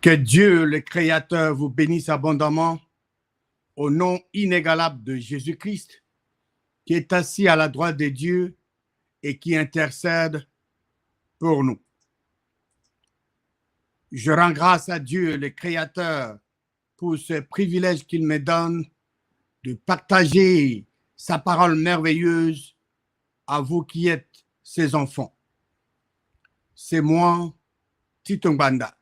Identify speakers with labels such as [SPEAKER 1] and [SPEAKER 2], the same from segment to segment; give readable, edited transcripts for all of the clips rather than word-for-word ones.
[SPEAKER 1] Que Dieu, le Créateur, vous bénisse abondamment au nom inégalable de Jésus-Christ, qui est assis à la droite de Dieu et qui intercède pour nous. Je rends grâce à Dieu, le Créateur, pour ce privilège qu'il me donne de partager sa parole merveilleuse à vous qui êtes ses enfants. C'est moi, Tito Mbanda.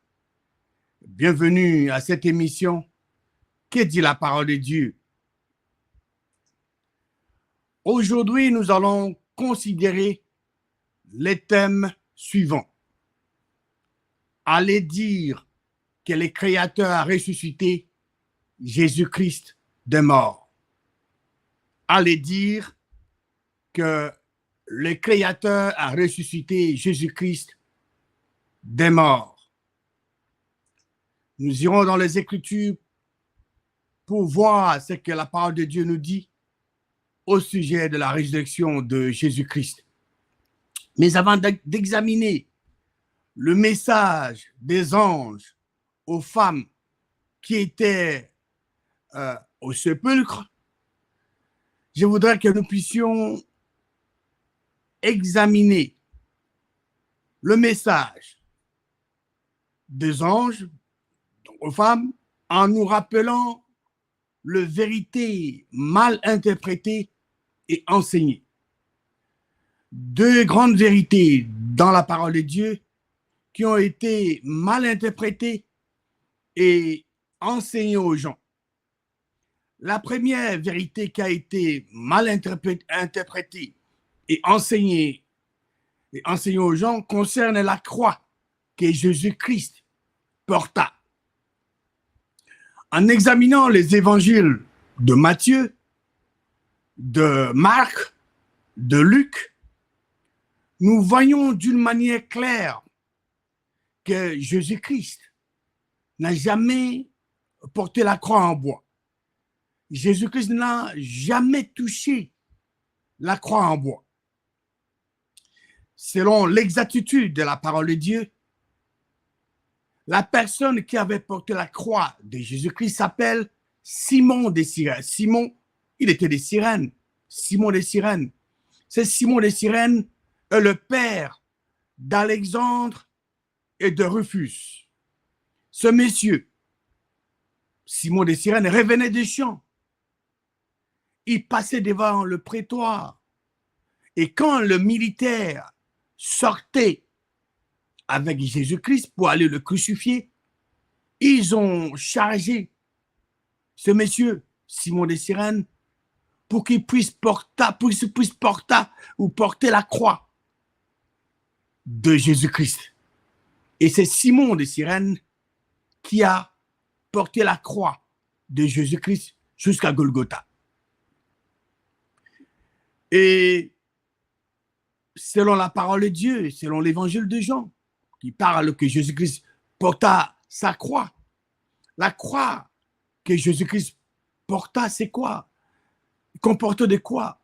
[SPEAKER 1] Bienvenue à cette émission. Que dit la parole de Dieu? Aujourd'hui, nous allons considérer les thèmes suivants. Allez dire que le Créateur a ressuscité Jésus-Christ des morts. Allez dire que le Créateur a ressuscité Jésus-Christ des morts. Nous irons dans les Écritures pour voir ce que la parole de Dieu nous dit au sujet de la résurrection de Jésus-Christ. Mais avant d'examiner le message des anges aux femmes qui étaient au sépulcre, je voudrais que nous puissions examiner le message des anges aux femmes en nous rappelant la vérité mal interprétée et enseignée. Deux grandes vérités dans la parole de Dieu qui ont été mal interprétées et enseignées aux gens. La première vérité qui a été mal interprétée et enseignée aux gens concerne la croix que Jésus-Christ porta. En examinant les évangiles de Matthieu, de Marc, de Luc, nous voyons d'une manière claire que Jésus-Christ n'a jamais porté la croix en bois. Jésus-Christ n'a jamais touché la croix en bois. Selon l'exactitude de la parole de Dieu, la personne qui avait porté la croix de Jésus-Christ s'appelle Simon de Cyrène. Simon, il était de Cyrène. Simon de Cyrène. C'est Simon de Cyrène est le père d'Alexandre et de Rufus. Ce monsieur, Simon de Cyrène, revenait des champs. Il passait devant le prétoire. Et quand le militaire sortait avec Jésus-Christ pour aller le crucifier, ils ont chargé ce monsieur, Simon de Cyrène, pour qu'il puisse porter la croix de Jésus-Christ. Et c'est Simon de Cyrène qui a porté la croix de Jésus-Christ jusqu'à Golgotha. Et selon la parole de Dieu, selon l'évangile de Jean, qui parle que Jésus-Christ porta sa croix. La croix que Jésus-Christ porta, c'est quoi? Comporte de quoi?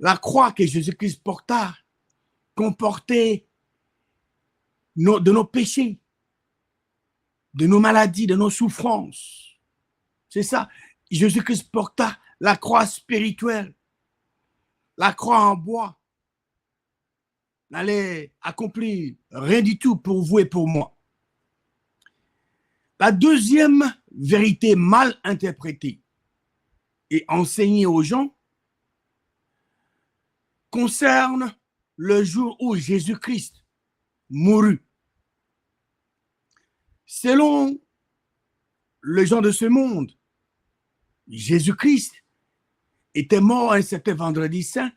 [SPEAKER 1] La croix que Jésus-Christ porta comportait de nos péchés, de nos maladies, de nos souffrances. C'est ça. Jésus-Christ porta la croix spirituelle, la croix en bois. N'allait accomplir rien du tout pour vous et pour moi. La deuxième vérité mal interprétée et enseignée aux gens concerne le jour où Jésus-Christ mourut. Selon les gens de ce monde, Jésus-Christ était mort un certain vendredi saint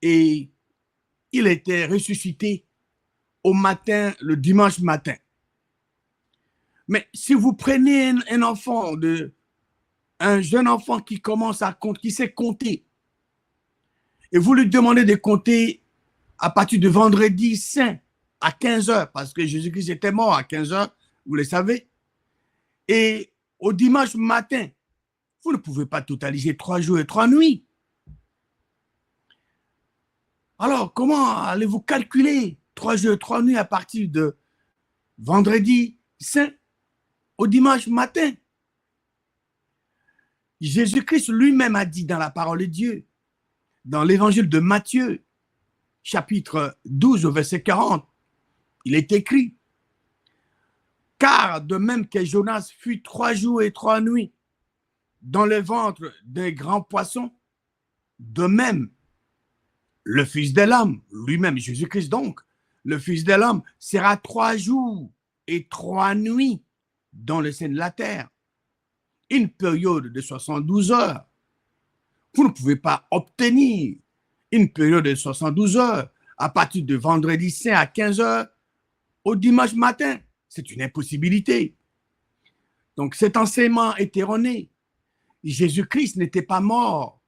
[SPEAKER 1] et il était ressuscité au matin, le dimanche matin. Mais si vous prenez un jeune enfant qui commence à compter, qui sait compter, et vous lui demandez de compter à partir de vendredi saint à 15h, parce que Jésus-Christ était mort à 15h, vous le savez, et au dimanche matin, vous ne pouvez pas totaliser 3 jours et 3 nuits. Alors, comment allez-vous calculer 3 jours et 3 nuits à partir de vendredi saint au dimanche matin. Jésus-Christ lui-même a dit dans la parole de Dieu, dans l'évangile de Matthieu, chapitre 12, au verset 40, il est écrit, « Car de même que Jonas fut 3 jours et 3 nuits dans le ventre d'un grand poisson, de même, le Fils de l'homme, lui-même, Jésus-Christ donc, le Fils de l'homme sera 3 jours et 3 nuits dans le sein de la terre. » Une période de 72 heures. Vous ne pouvez pas obtenir une période de 72 heures à partir de vendredi saint à 15 heures au dimanche matin. C'est une impossibilité. Donc cet enseignement est erroné. Jésus-Christ n'était pas mort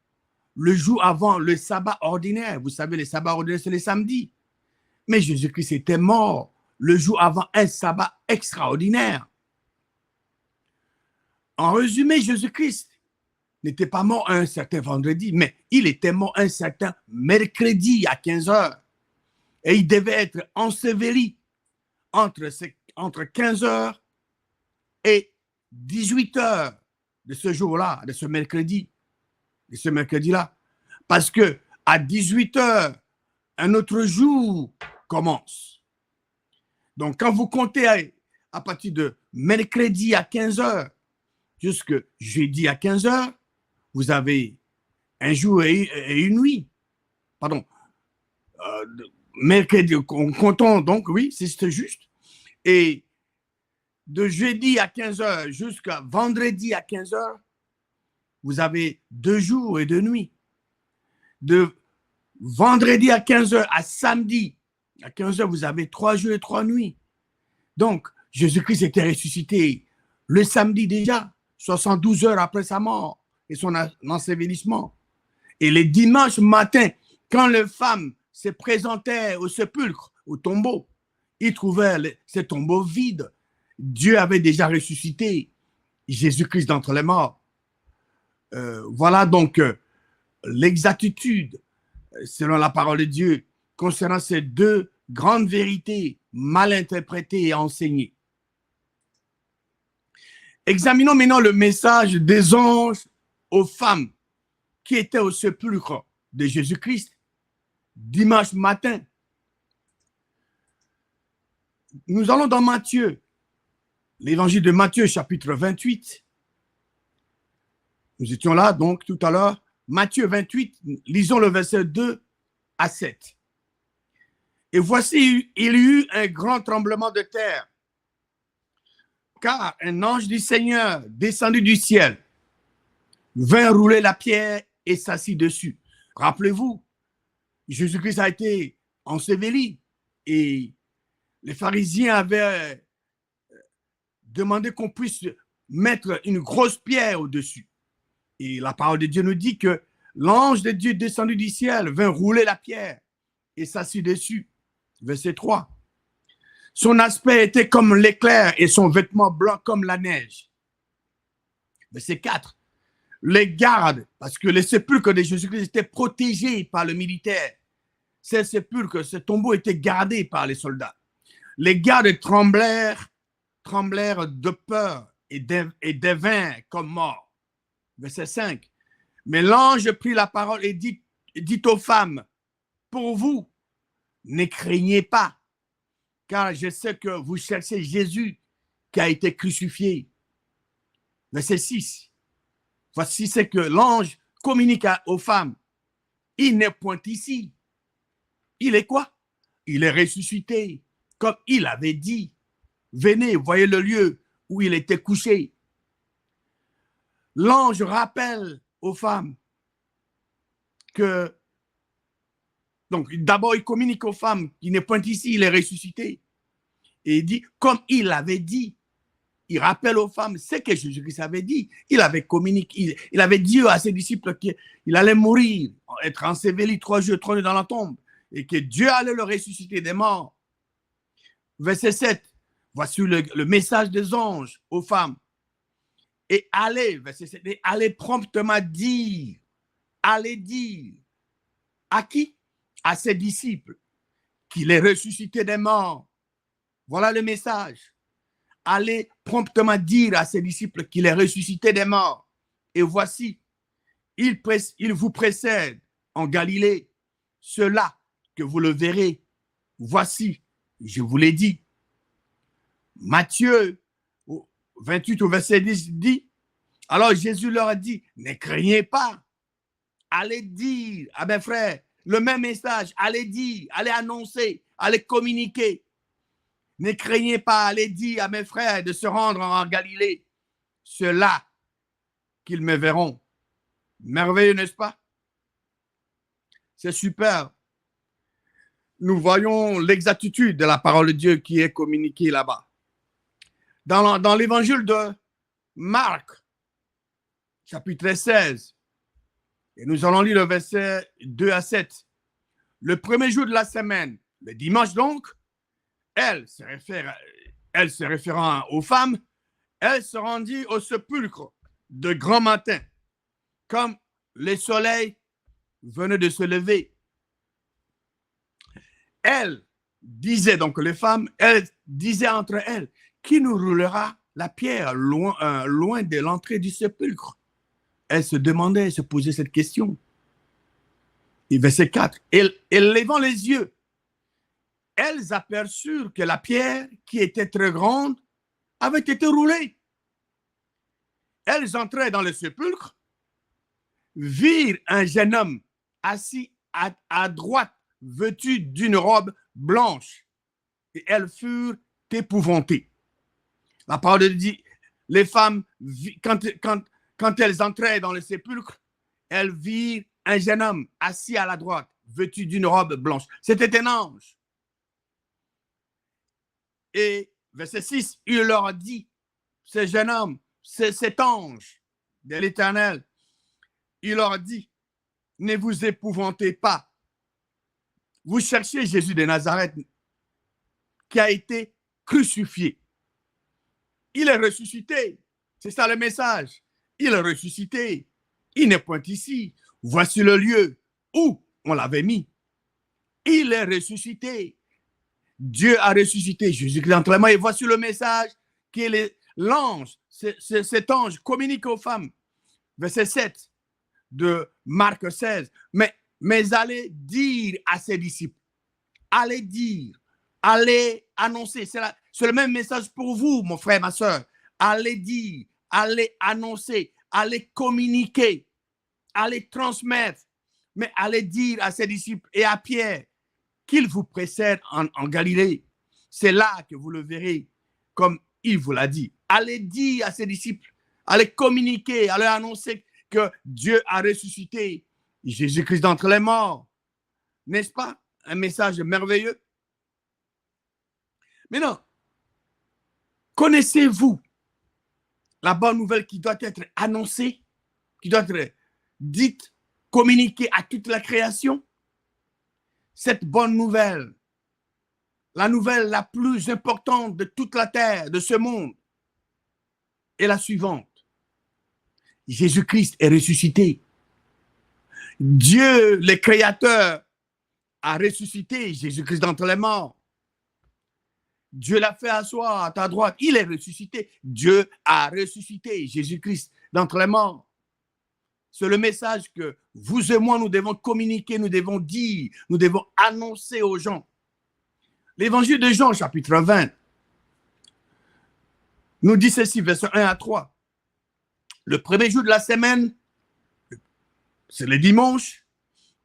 [SPEAKER 1] le jour avant le sabbat ordinaire. Vous savez, le sabbat ordinaire, c'est les samedis. Mais Jésus-Christ était mort le jour avant un sabbat extraordinaire. En résumé, Jésus-Christ n'était pas mort un certain vendredi, mais il était mort un certain mercredi à 15 heures. Et il devait être enseveli entre 15 heures et 18 heures de ce jour-là, de ce mercredi-là. Parce que à 18 heures, un autre jour commence. Donc, quand vous comptez à partir de mercredi à 15 heures, jusque jeudi à 15 heures, vous avez un jour et une nuit. Pardon. Mercredi, comptons donc, oui, c'est juste. Et de jeudi à 15 heures jusqu'à vendredi à 15 heures, vous avez 2 jours et 2 nuits. De vendredi à 15 heures à samedi à 15 heures, vous avez 3 jours et 3 nuits. Donc, Jésus-Christ était ressuscité le samedi déjà, 72 heures après sa mort et son ensevelissement. Et les dimanches matins, quand les femmes se présentaient au sépulcre, au tombeau, ils trouvaient ces tombeaux vides. Dieu avait déjà ressuscité Jésus-Christ d'entre les morts. Voilà donc l'exactitude, selon la parole de Dieu, concernant ces 2 grandes vérités mal interprétées et enseignées. Examinons maintenant le message des anges aux femmes qui étaient au sépulcre de Jésus-Christ dimanche matin. Nous allons dans Matthieu, l'évangile de Matthieu, chapitre 28. Nous étions là, donc, tout à l'heure. Matthieu 28, lisons le verset 2 à 7. Et voici, il y eut un grand tremblement de terre, car un ange du Seigneur, descendu du ciel, vint rouler la pierre et s'assit dessus. Rappelez-vous, Jésus-Christ a été enseveli et les pharisiens avaient demandé qu'on puisse mettre une grosse pierre au-dessus. Et la parole de Dieu nous dit que l'ange de Dieu descendu du ciel vint rouler la pierre et s'assit dessus. Verset 3. Son aspect était comme l'éclair et son vêtement blanc comme la neige. Verset 4. Les gardes, parce que les sépulcres de Jésus-Christ étaient protégés par le militaire. Ces sépulcres, ces tombeaux étaient gardés par les soldats. Les gardes tremblèrent de peur et devinrent comme morts. Verset 5. Mais l'ange prit la parole et dit aux femmes, pour vous, ne craignez pas, car je sais que vous cherchez Jésus qui a été crucifié. Verset 6. Voici ce que l'ange communique aux femmes. Il n'est point ici. Il est quoi? Il est ressuscité, comme il avait dit. Venez, voyez le lieu où il était couché. L'ange rappelle aux femmes que, donc d'abord il communique aux femmes qu'il n'est point ici, il est ressuscité. Et il dit, comme il avait dit, il rappelle aux femmes ce que Jésus-Christ avait dit. Il avait communiqué, il avait dit à ses disciples qu'il allait mourir, être enseveli 3 jours, 3 nuits dans la tombe, et que Dieu allait le ressusciter des morts. Verset 7, voici le message des anges aux femmes. Et allez, verset 7, et allez promptement dire, allez dire, à qui? À ses disciples, qu'il est ressuscité des morts. Voilà le message. allez promptement dire à ses disciples qu'il est ressuscité des morts. Et voici, il vous précède en Galilée. Cela que vous le verrez. Voici, je vous l'ai dit. Matthieu 28 au verset 10 dit, alors Jésus leur a dit, ne craignez pas. Allez dire à mes frères le même message. Allez dire, allez annoncer, allez communiquer. Ne craignez pas, allez dire à mes frères de se rendre en Galilée. Ceux-là qu'ils me verront. Merveilleux, n'est-ce pas? C'est super. Nous voyons l'exactitude de la parole de Dieu qui est communiquée là-bas. Dans l'évangile de Marc, chapitre 16, et nous allons lire le verset 2 à 7. Le premier jour de la semaine, le dimanche donc, elle se référant aux femmes, elle se rendit au sépulcre de grand matin, comme le soleil venait de se lever. Elle disait, donc les femmes, elles disaient entre elles, qui nous roulera la pierre loin de l'entrée du sépulcre? Elles se demandaient, se posaient cette question. Et verset 4, et levant les yeux, elles aperçurent que la pierre, qui était très grande, avait été roulée. Elles entraient dans le sépulcre, virent un jeune homme assis à droite, vêtu d'une robe blanche, et elles furent épouvantées. La parole de Dieu dit, les femmes, quand elles entraient dans le sépulcre, elles virent un jeune homme assis à la droite, vêtu d'une robe blanche. C'était un ange. Et verset 6, il leur dit, ce jeune homme, cet ange de l'Éternel, il leur dit, ne vous épouvantez pas. Vous cherchez Jésus de Nazareth qui a été crucifié. Il est ressuscité. C'est ça le message. Il est ressuscité. Il n'est point ici. Voici le lieu où on l'avait mis. Il est ressuscité. Dieu a ressuscité Jésus-Christ entre les mains. Et voici le message que l'ange, cet ange communique aux femmes. Verset 7 de Marc 16. Mais allez dire à ses disciples, allez dire, allez annoncer. C'est le même message pour vous, mon frère, ma soeur. Allez dire, allez annoncer, allez communiquer, allez transmettre, mais allez dire à ses disciples et à Pierre qu'il vous précède en Galilée. C'est là que vous le verrez, comme il vous l'a dit. Allez dire à ses disciples, allez communiquer, allez annoncer que Dieu a ressuscité Jésus-Christ d'entre les morts. N'est-ce pas un message merveilleux? Maintenant, connaissez-vous la bonne nouvelle qui doit être annoncée, qui doit être dite, communiquée à toute la création? Cette bonne nouvelle, la nouvelle la plus importante de toute la terre, de ce monde, est la suivante. Jésus-Christ est ressuscité. Dieu, le Créateur, a ressuscité Jésus-Christ d'entre les morts. Dieu l'a fait asseoir à ta droite. Il est ressuscité. Dieu a ressuscité Jésus-Christ d'entre les morts. C'est le message que vous et moi, nous devons communiquer, nous devons dire, nous devons annoncer aux gens. L'évangile de Jean, chapitre 20, nous dit ceci, verset 1 à 3. Le premier jour de la semaine, c'est le dimanche,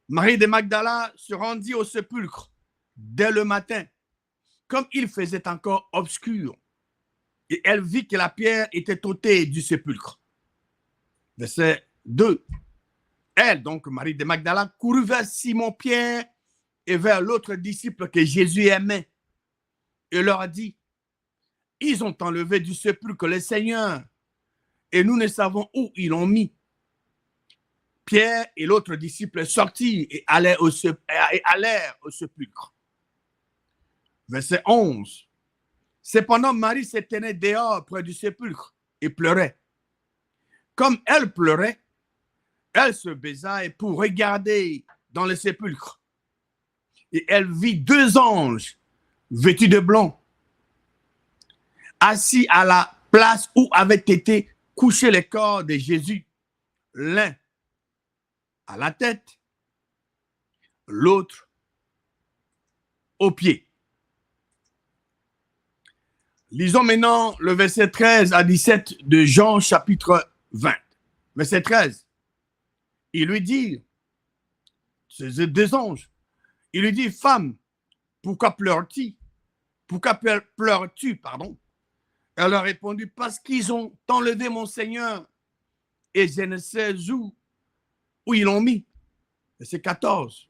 [SPEAKER 1] Marie de Magdala se rendit au sépulcre dès le matin, comme il faisait encore obscur, et elle vit que la pierre était ôtée du sépulcre. Verset 2. Elle, donc Marie de Magdala, courut vers Simon-Pierre et vers l'autre disciple que Jésus aimait, et leur a dit, ils ont enlevé du sépulcre le Seigneur, et nous ne savons où ils l'ont mis. Pierre et l'autre disciple sortirent et allèrent au sépulcre. Verset 11. Cependant, Marie se tenait dehors près du sépulcre et pleurait. Comme elle pleurait, elle se baisa pour regarder dans le sépulcre. Et elle vit deux anges vêtus de blanc, assis à la place où avaient été couchés les corps de Jésus, l'un à la tête, l'autre aux pieds. Lisons maintenant le verset 13 à 17 de Jean chapitre 20. Verset 13. Il lui dit, ces deux anges, il lui dit, femme, pourquoi pleures-tu? Pourquoi pleures-tu, pardon? Elle a répondu, parce qu'ils ont enlevé mon Seigneur et je ne sais où ils l'ont mis. Verset 14.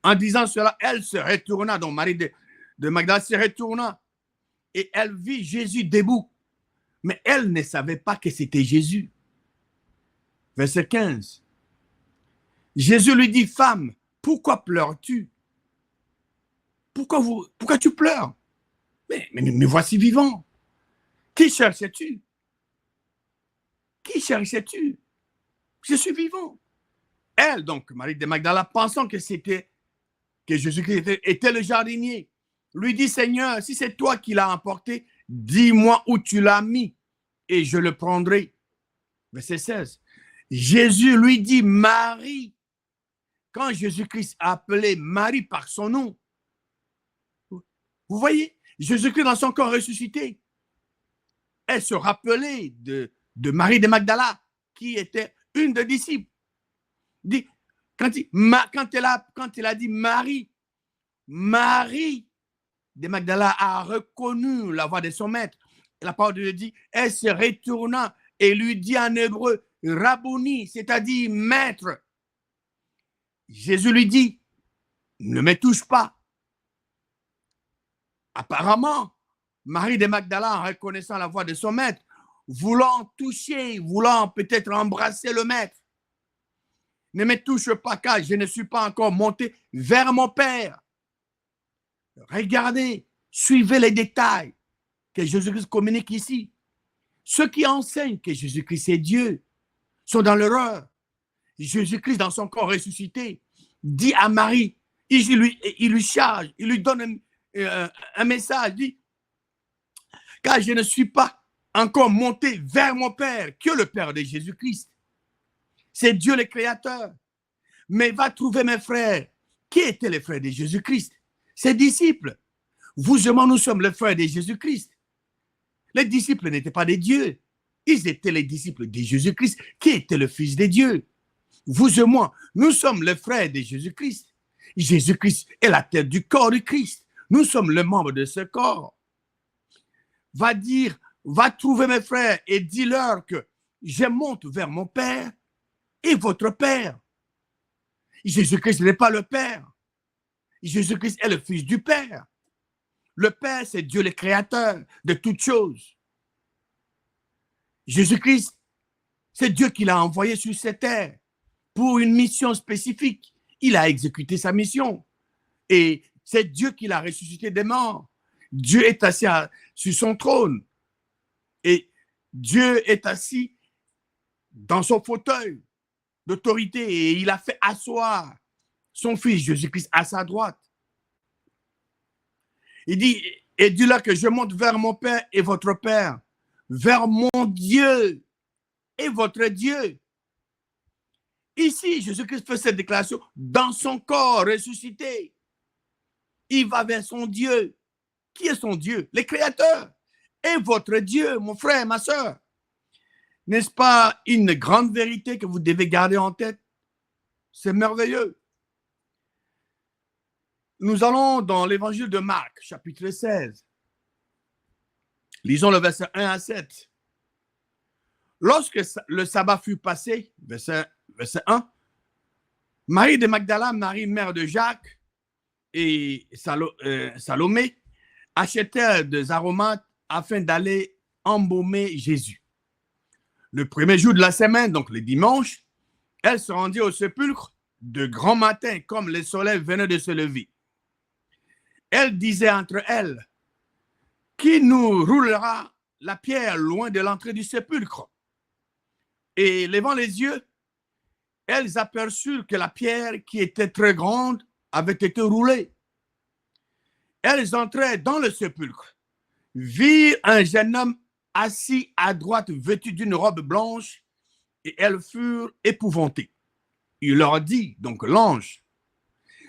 [SPEAKER 1] En disant cela, elle se retourna, donc Marie de Magdala se retourna et elle vit Jésus debout. Mais elle ne savait pas que c'était Jésus. Verset 15. Jésus lui dit, femme, pourquoi pleures-tu? Pourquoi tu pleures? Mais voici vivant. Qui cherchais-tu? Qui cherchais-tu? Je suis vivant. Elle, donc, Marie de Magdala, pensant que Jésus-Christ était le jardinier, lui dit, Seigneur, si c'est toi qui l'as emporté, dis-moi où tu l'as mis et je le prendrai. Verset 16. Jésus lui dit, Marie. Quand Jésus-Christ a appelé Marie par son nom, vous voyez, Jésus-Christ dans son corps ressuscité, elle se rappelait de Marie de Magdala, qui était une des disciples. Quand elle a dit Marie, Marie de Magdala a reconnu la voix de son maître. La parole de Dieu dit, elle se retourna et lui dit en hébreu, Rabboni, c'est-à-dire maître. Jésus lui dit, ne me touche pas. Apparemment, Marie de Magdala, en reconnaissant la voix de son maître, voulant toucher, voulant peut-être embrasser le maître, ne me touche pas car je ne suis pas encore monté vers mon Père. Regardez, suivez les détails que Jésus-Christ communique ici. Ceux qui enseignent que Jésus-Christ est Dieu sont dans l'erreur. Jésus-Christ, dans son corps ressuscité, dit à Marie, il lui charge, il lui donne un message, dit, car je ne suis pas encore monté vers mon Père, que le Père de Jésus-Christ. C'est Dieu le Créateur. Mais va trouver mes frères. Qui étaient les frères de Jésus-Christ? Ses disciples. Vous et moi, nous sommes les frères de Jésus-Christ. Les disciples n'étaient pas des dieux. Ils étaient les disciples de Jésus-Christ, qui était le Fils de Dieu. Vous et moi, nous sommes les frères de Jésus-Christ. Jésus-Christ est la tête du corps du Christ. Nous sommes les membres de ce corps. Va trouver mes frères et dis-leur que je monte vers mon Père et votre Père. Jésus-Christ n'est pas le Père. Jésus-Christ est le Fils du Père. Le Père, c'est Dieu le Créateur de toutes choses. Jésus-Christ, c'est Dieu qui l'a envoyé sur cette terre pour une mission spécifique. Il a exécuté sa mission. Et c'est Dieu qui l'a ressuscité des morts. Dieu est assis sur son trône. Et Dieu est assis dans son fauteuil d'autorité et il a fait asseoir son Fils Jésus-Christ à sa droite. Il dit, et dis-leur que je monte vers mon Père et votre Père, vers mon Dieu et votre Dieu. Ici, Jésus-Christ fait cette déclaration dans son corps ressuscité. Il va vers son Dieu. Qui est son Dieu? Le Créateur. Et votre Dieu, mon frère, ma soeur. N'est-ce pas une grande vérité que vous devez garder en tête? C'est merveilleux. Nous allons dans l'évangile de Marc, chapitre 16. Lisons le verset 1 à 7. Lorsque le sabbat fut passé, verset 1, Marie de Magdala, Marie mère de Jacques et Salomé achetèrent des aromates afin d'aller embaumer Jésus. Le premier jour de la semaine, donc le dimanche, elle se rendit au sépulcre de grand matin, comme le soleil venait de se lever. Elle disait entre elles, qui nous roulera la pierre loin de l'entrée du sépulcre? Et levant les yeux, elles aperçurent que la pierre, qui était très grande, avait été roulée. Elles entrèrent dans le sépulcre, virent un jeune homme assis à droite, vêtu d'une robe blanche, et elles furent épouvantées. Il leur dit, donc l'ange,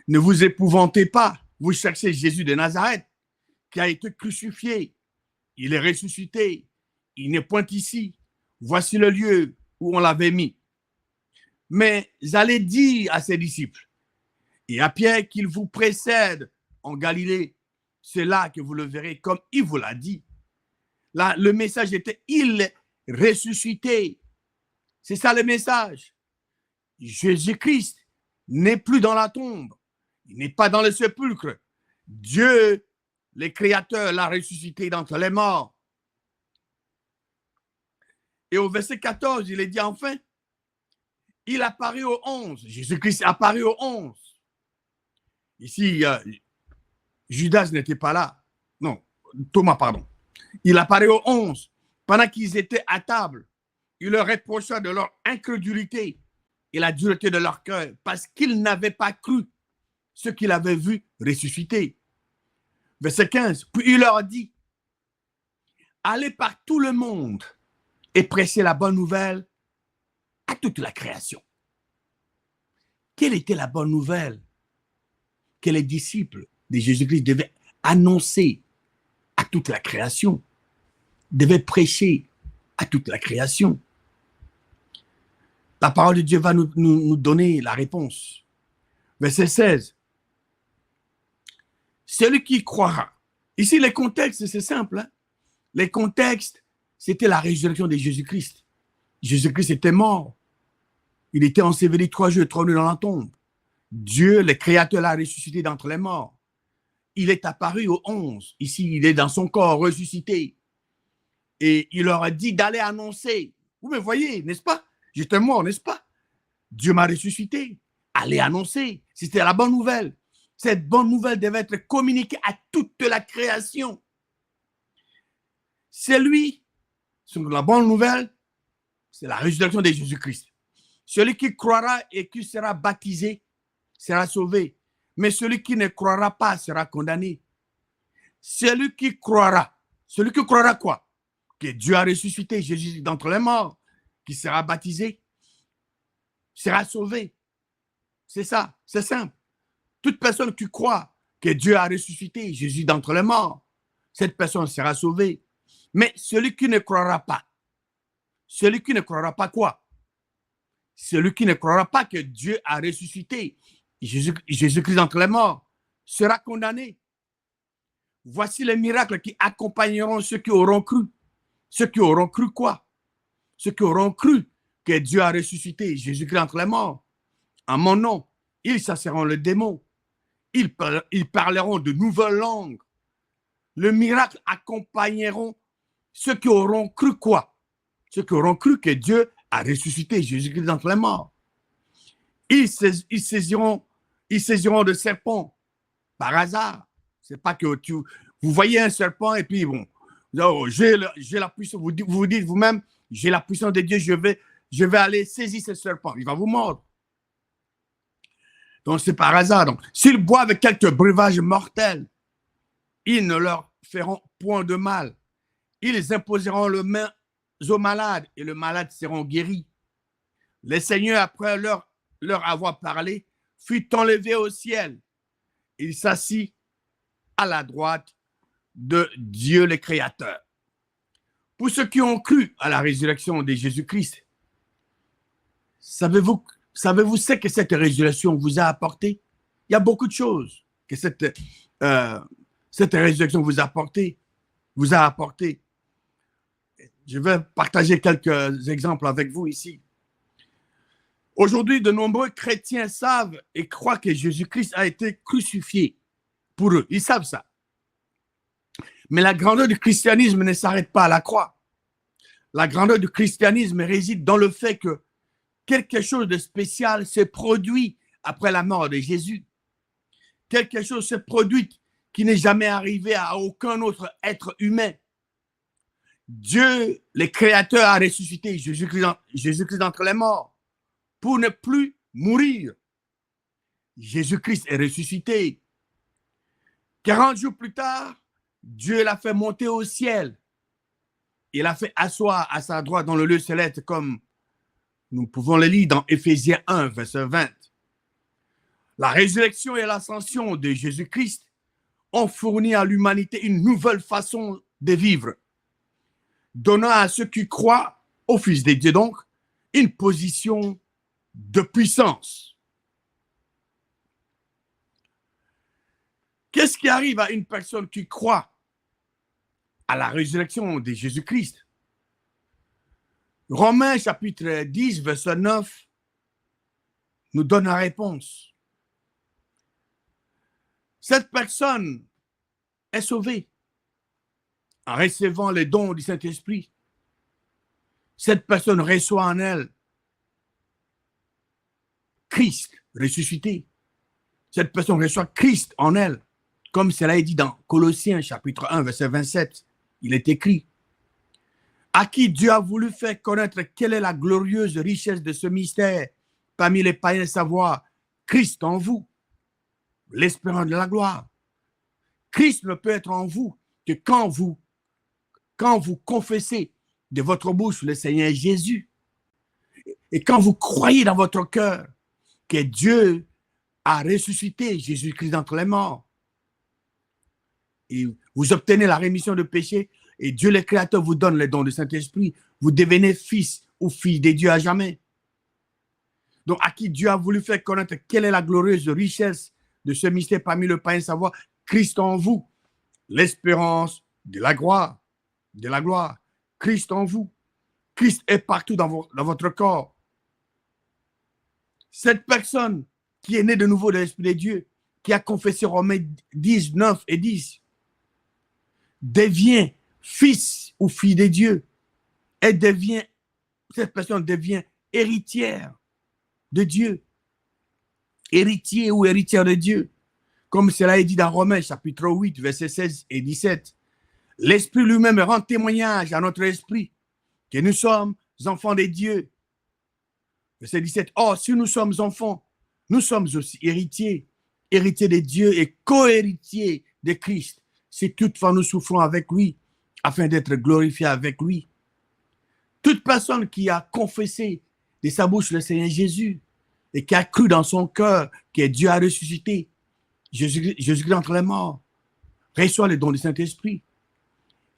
[SPEAKER 1] ne vous épouvantez pas, vous cherchez Jésus de Nazareth, qui a été crucifié. Il est ressuscité. Il n'est point ici. Voici le lieu où on l'avait mis. Mais allez dire à ses disciples et à Pierre qu'il vous précède en Galilée. C'est là que vous le verrez comme il vous l'a dit. Là, le message était, il est ressuscité. C'est ça le message. Jésus-Christ n'est plus dans la tombe. Il n'est pas dans le sépulcre. Dieu, le Créateur, l'a ressuscité d'entre les morts. Et au verset 14, il est dit enfin, il apparaît aux 11. Jésus-Christ apparaît aux 11. Ici, Judas n'était pas là. Non, Thomas, pardon. Il apparaît aux 11. Pendant qu'ils étaient à table, il leur reprocha de leur incrédulité et la dureté de leur cœur parce qu'ils n'avaient pas cru ce qu'il avait vu ressusciter. Verset 15. Puis il leur dit, allez par tout le monde et prêchez la bonne nouvelle à toute la création. Quelle était la bonne nouvelle que les disciples de Jésus-Christ devaient annoncer à toute la création, devaient prêcher à toute la création? La parole de Dieu va nous donner la réponse. Verset 16. Celui qui croira. Ici, les contextes, c'est simple. Hein? Les contextes, c'était la résurrection de Jésus-Christ. Jésus-Christ était mort. Il était enseveli 3 jours, 3 nuits dans la tombe. Dieu, le Créateur, l'a ressuscité d'entre les morts. Il est apparu aux 11. Ici, il est dans son corps ressuscité. Et il leur a dit d'aller annoncer. Vous me voyez, n'est-ce pas? J'étais mort, n'est-ce pas? Dieu m'a ressuscité. Allez annoncer. C'était la bonne nouvelle. Cette bonne nouvelle devait être communiquée à toute la création. C'est lui, la bonne nouvelle, c'est la résurrection de Jésus-Christ. Celui qui croira et qui sera baptisé sera sauvé. Mais celui qui ne croira pas sera condamné. Celui qui croira quoi? Que Dieu a ressuscité Jésus d'entre les morts, qui sera baptisé, sera sauvé. C'est ça, c'est simple. Toute personne qui croit que Dieu a ressuscité Jésus d'entre les morts, cette personne sera sauvée. Mais celui qui ne croira pas quoi? Celui qui ne croira pas que Dieu a ressuscité Jésus-Christ d'entre les morts sera condamné. Voici les miracles qui accompagneront ceux qui auront cru. Ceux qui auront cru quoi? Ceux qui auront cru que Dieu a ressuscité Jésus-Christ d'entre les morts. En mon nom, ils chasseront le démon. Ils parleront de nouvelles langues. Le miracle accompagneront ceux qui auront cru quoi? Ceux qui auront cru que Dieu a ressuscité Jésus-Christ d'entre les morts. Ils saisiront de serpents par hasard. C'est pas que vous voyez un serpent et puis bon, j'ai la puissance, vous dites vous-même, j'ai la puissance de Dieu, je vais aller saisir ce serpent, il va vous mordre. Donc c'est par hasard. Donc, s'ils boivent quelques breuvages mortels, ils ne leur feront point de mal. Ils imposeront les mains aux malades et les malades seront guéris. Le Seigneur, après leur avoir parlé, fut enlevé au ciel. Il s'assit à la droite de Dieu le Créateur. Pour ceux qui ont cru à la résurrection de Jésus-Christ, savez-vous ce que cette résurrection vous a apporté? Il y a beaucoup de choses que cette résurrection vous a apporté. Je vais partager quelques exemples avec vous ici. Aujourd'hui, de nombreux chrétiens savent et croient que Jésus-Christ a été crucifié pour eux. Ils savent ça. Mais la grandeur du christianisme ne s'arrête pas à la croix. La grandeur du christianisme réside dans le fait que quelque chose de spécial s'est produit après la mort de Jésus. Quelque chose s'est produit qui n'est jamais arrivé à aucun autre être humain. Dieu, le Créateur, a ressuscité Jésus-Christ d'entre les morts pour ne plus mourir. Jésus-Christ est ressuscité. 40 jours plus tard, Dieu l'a fait monter au ciel. Il l'a fait asseoir à sa droite dans le lieu céleste, comme nous pouvons le lire dans Éphésiens 1, verset 20. La résurrection et l'ascension de Jésus-Christ ont fourni à l'humanité une nouvelle façon de vivre, donnant à ceux qui croient au Fils de Dieu, donc, une position de puissance. Qu'est-ce qui arrive à une personne qui croit à la résurrection de Jésus-Christ? Romains chapitre 10, verset 9 nous donne la réponse. Cette personne est sauvée en recevant les dons du Saint-Esprit. Cette personne reçoit en elle Christ ressuscité. Cette personne reçoit Christ en elle, comme cela est dit dans Colossiens chapitre 1, verset 27. Il est écrit: à qui Dieu a voulu faire connaître quelle est la glorieuse richesse de ce mystère parmi les païens, savoir Christ en vous, l'espérance de la gloire. Christ ne peut être en vous que quand vous confessez de votre bouche le Seigneur Jésus et quand vous croyez dans votre cœur que Dieu a ressuscité Jésus-Christ d'entre les morts. Et vous obtenez la rémission de péché et Dieu le Créateur vous donne les dons du Saint-Esprit. Vous devenez fils ou fille de Dieu à jamais. Donc, à qui Dieu a voulu faire connaître quelle est la glorieuse richesse de ce mystère parmi le païen, savoir Christ en vous, l'espérance de la gloire, Christ en vous. Christ est partout dans votre corps. Cette personne qui est née de nouveau de l'Esprit de Dieu, qui a confessé Romains 10, 9 et 10, devient fils ou fille de Dieu. Cette personne devient héritière de Dieu. Héritier ou héritière de Dieu. Comme cela est dit dans Romains chapitre 8, versets 16 et 17. L'Esprit lui-même rend témoignage à notre esprit que nous sommes enfants de Dieu. Verset 17. Or, si nous sommes enfants, nous sommes aussi héritiers de Dieu et co-héritiers de Christ. Si toutefois nous souffrons avec lui, afin d'être glorifiés avec lui. Toute personne qui a confessé de sa bouche le Seigneur Jésus et qui a cru dans son cœur que Dieu a ressuscité Jésus-Christ entre les morts, reçoit le don du Saint-Esprit.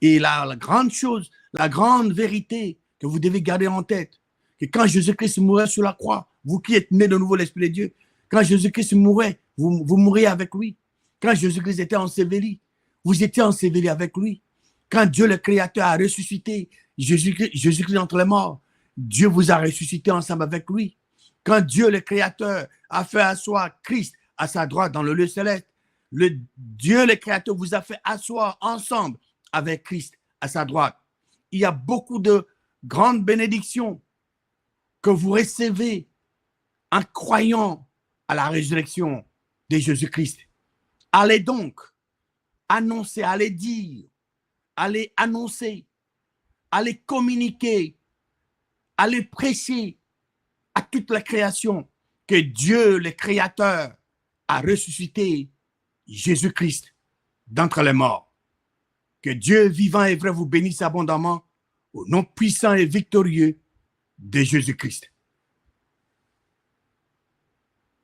[SPEAKER 1] Et la grande chose, la grande vérité que vous devez garder en tête, que quand Jésus-Christ mourait sur la croix, vous qui êtes nés de nouveau l'Esprit de Dieu, quand Jésus-Christ mourait, vous mourriez avec lui. Quand Jésus-Christ était enseveli, vous étiez enseveli avec lui. Quand Dieu le Créateur a ressuscité Jésus-Christ entre les morts, Dieu vous a ressuscité ensemble avec lui. Quand Dieu le Créateur a fait asseoir Christ à sa droite dans le lieu céleste, Dieu le Créateur vous a fait asseoir ensemble avec Christ à sa droite. Il y a beaucoup de grandes bénédictions que vous recevez en croyant à la résurrection de Jésus-Christ. Allez donc annoncer, allez dire, allez annoncer, allez communiquer, allez prêcher à toute la création que Dieu, le Créateur, a ressuscité Jésus-Christ d'entre les morts. Que Dieu vivant et vrai vous bénisse abondamment au nom puissant et victorieux de Jésus-Christ.